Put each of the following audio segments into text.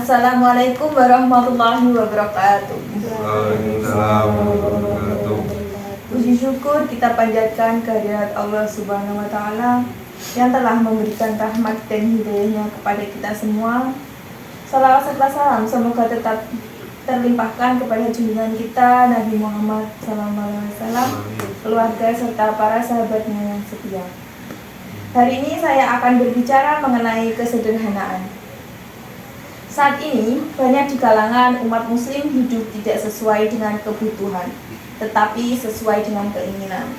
Assalamualaikum warahmatullahi wabarakatuh. Waalaikumsalam warahmatullahi wabarakatuh. Puji syukur kita panjatkan kehadirat Allah Subhanahu wa Ta'ala yang telah memberikan rahmat dan hidayahnya kepada kita semua. Salawat serta salam semoga tetap terlimpahkan kepada junjungan kita Nabi Muhammad SAW, keluarga serta para sahabatnya yang setia. Hari ini saya akan berbicara mengenai kesederhanaan. Saat ini, banyak di kalangan umat muslim hidup tidak sesuai dengan kebutuhan, tetapi sesuai dengan keinginan.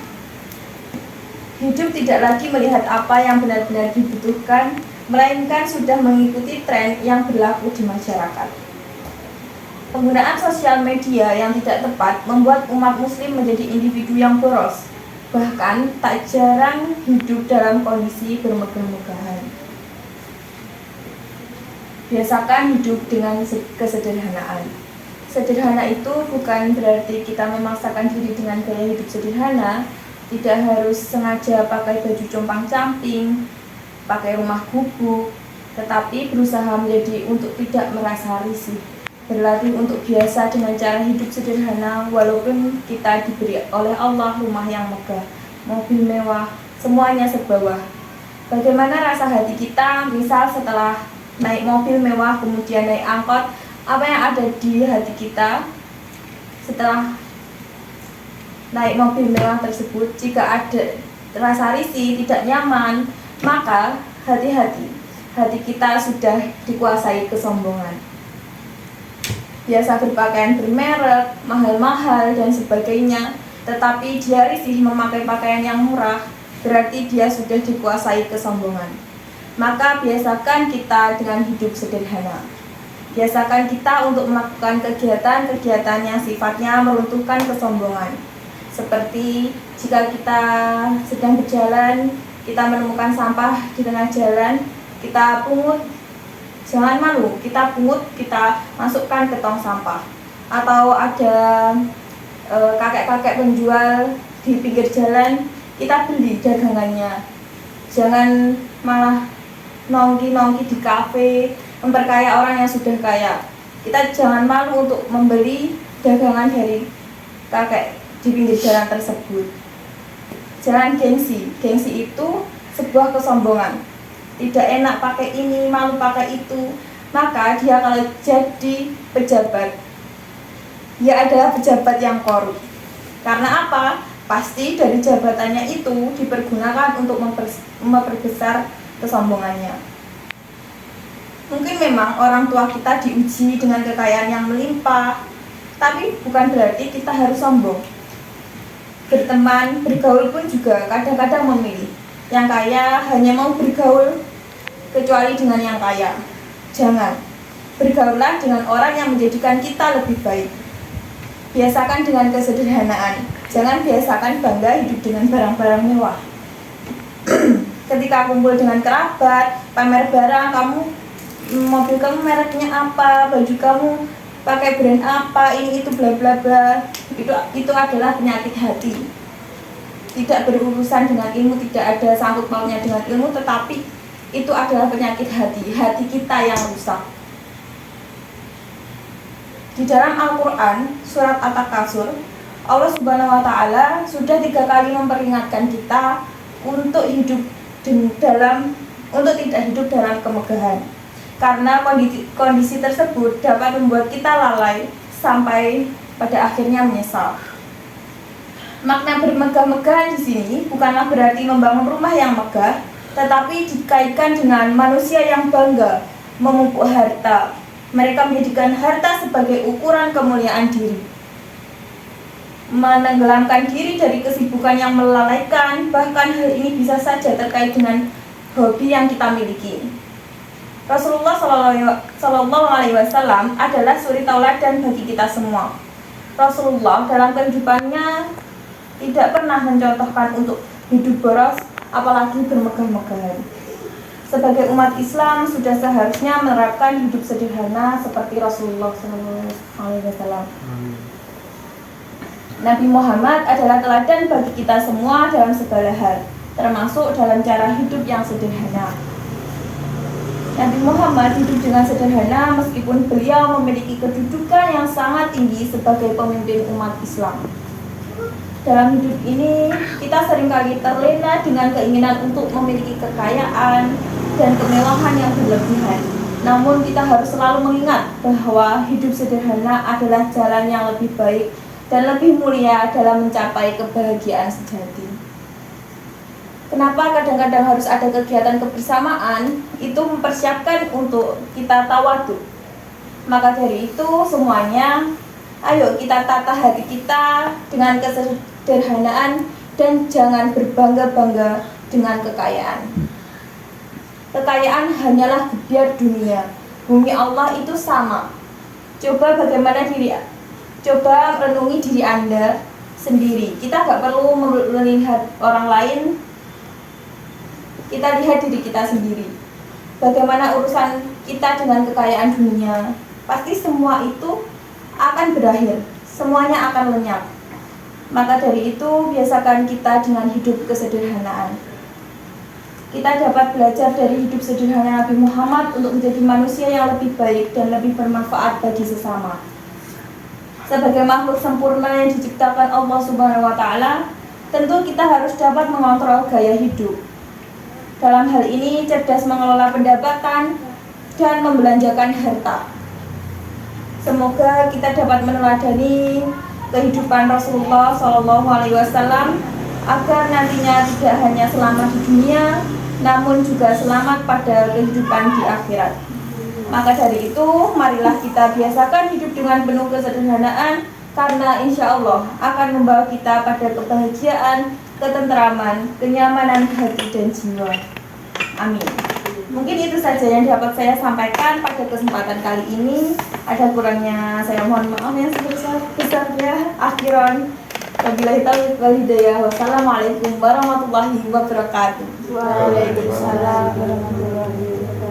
Hidup tidak lagi melihat apa yang benar-benar dibutuhkan, melainkan sudah mengikuti tren yang berlaku di masyarakat. Penggunaan sosial media yang tidak tepat membuat umat muslim menjadi individu yang boros, bahkan tak jarang hidup dalam kondisi bermegah-megahan. Biasakan hidup dengan kesederhanaan. Sederhana itu bukan berarti kita memaksakan diri dengan gaya hidup sederhana. Tidak harus sengaja pakai baju compang-camping, pakai rumah gubuk, tetapi berusaha menjadi untuk tidak merasa risih. Berlatih untuk biasa dengan cara hidup sederhana, walaupun kita diberi oleh Allah rumah yang megah, mobil mewah, semuanya serba wah. Bagaimana rasa hati kita misal setelah naik mobil mewah, kemudian naik angkot? Apa yang ada di hati kita setelah naik mobil mewah tersebut? Jika ada rasa risih, tidak nyaman, maka hati-hati, hati kita sudah dikuasai kesombongan. Biasa berpakaian bermerek, mahal-mahal dan sebagainya, tetapi dia risih memakai pakaian yang murah, berarti dia sudah dikuasai kesombongan. Maka biasakan kita dengan hidup sederhana. Biasakan kita untuk melakukan kegiatan-kegiatan yang sifatnya meruntuhkan kesombongan. Seperti jika kita sedang berjalan, kita menemukan sampah di tengah jalan, kita pungut, jangan malu, kita pungut, kita masukkan ke tong sampah. Atau ada kakek-kakek penjual di pinggir jalan, kita beli dagangannya. Jangan malah nongki-nongki di kafe, memperkaya orang yang sudah kaya. Kita jangan malu untuk membeli dagangan dari kakek di pinggir jalan tersebut. Jangan gengsi. Gengsi itu sebuah kesombongan. Tidak enak pakai ini, malu pakai itu. Maka dia kalau jadi pejabat, dia adalah pejabat yang korup. Karena apa? Pasti dari jabatannya itu dipergunakan untuk memperbesar kesombongannya. Mungkin memang orang tua kita diuji dengan kekayaan yang melimpah, tapi bukan berarti kita harus sombong. Berteman, bergaul pun juga kadang-kadang memilih. Yang kaya hanya mau bergaul kecuali dengan yang kaya. Jangan. Bergaullah dengan orang yang menjadikan kita lebih baik. Biasakan dengan kesederhanaan. Jangan biasakan bangga hidup dengan barang-barang mewah. Ketika kumpul dengan kerabat, pamer barang, mobil kamu mereknya apa, baju kamu pakai brand apa, ini itu bla bla bla. Itu adalah penyakit hati. Tidak berurusan dengan ilmu, tidak ada sangkut pautnya dengan ilmu, tetapi itu adalah penyakit hati kita yang rusak. Di dalam Al-Quran, surat At-Takasur, Allah Subhanahu wa Ta'ala sudah 3 kali memperingatkan kita untuk tidak hidup dalam kemegahan, karena kondisi tersebut dapat membuat kita lalai sampai pada akhirnya menyesal. Makna bermegah-megahan di sini bukanlah berarti membangun rumah yang megah, tetapi dikaitkan dengan manusia yang bangga memupuk harta. Mereka menjadikan harta sebagai ukuran kemuliaan diri, menenggelamkan diri dari kesibukan yang melalaikan. Bahkan hal ini bisa saja terkait dengan hobi yang kita miliki. Rasulullah Shallallahu Alaihi Wasallam adalah suri tauladan bagi kita semua. Rasulullah dalam kehidupannya tidak pernah mencontohkan untuk hidup boros, apalagi bermegah-megahan. Sebagai umat Islam sudah seharusnya menerapkan hidup sederhana seperti Rasulullah Shallallahu Alaihi Wasallam. Nabi Muhammad adalah teladan bagi kita semua dalam segala hal, termasuk dalam cara hidup yang sederhana. Nabi Muhammad hidup dengan sederhana meskipun beliau memiliki kedudukan yang sangat tinggi sebagai pemimpin umat Islam. Dalam hidup ini, kita seringkali terlena dengan keinginan untuk memiliki kekayaan dan kemewahan yang berlebihan. Namun kita harus selalu mengingat bahwa hidup sederhana adalah jalan yang lebih baik dan lebih mulia dalam mencapai kebahagiaan sejati. Kenapa kadang-kadang harus ada kegiatan kebersamaan? Itu mempersiapkan untuk kita tawadhu. Maka dari itu semuanya, ayo kita tata hati kita dengan kesederhanaan dan jangan berbangga-bangga dengan kekayaan. Kekayaan hanyalah gebiar dunia. Bumi Allah itu sama. Coba renungi diri Anda sendiri. Kita gak perlu melihat orang lain. Kita lihat diri kita sendiri. Bagaimana urusan kita dengan kekayaan dunia? Pasti semua itu akan berakhir. Semuanya akan lenyap. Maka dari itu, biasakan kita dengan hidup kesederhanaan. Kita dapat belajar dari hidup sederhana Nabi Muhammad untuk menjadi manusia yang lebih baik dan lebih bermanfaat bagi sesama. Sebagai makhluk sempurna yang diciptakan Allah Subhanahu wa Ta'ala, tentu kita harus dapat mengontrol gaya hidup. Dalam hal ini, cerdas mengelola pendapatan dan membelanjakan harta. Semoga kita dapat meneladani kehidupan Rasulullah SAW agar nantinya tidak hanya selamat di dunia, namun juga selamat pada kehidupan di akhirat. Maka dari itu, marilah kita biasakan hidup dengan penuh kesederhanaan, karena insya Allah akan membawa kita pada kebahagiaan, ketentraman, kenyamanan hati dan jiwa. Amin. Mungkin itu saja yang dapat saya sampaikan pada kesempatan kali ini. Ada kurangnya saya mohon maaf yang sebesar-besarnya. Akhiran, wabillahi taufiq wal hidayah. Wassalamualaikum warahmatullahi wabarakatuh. Waalaikumsalam warahmatullahi wabarakatuh.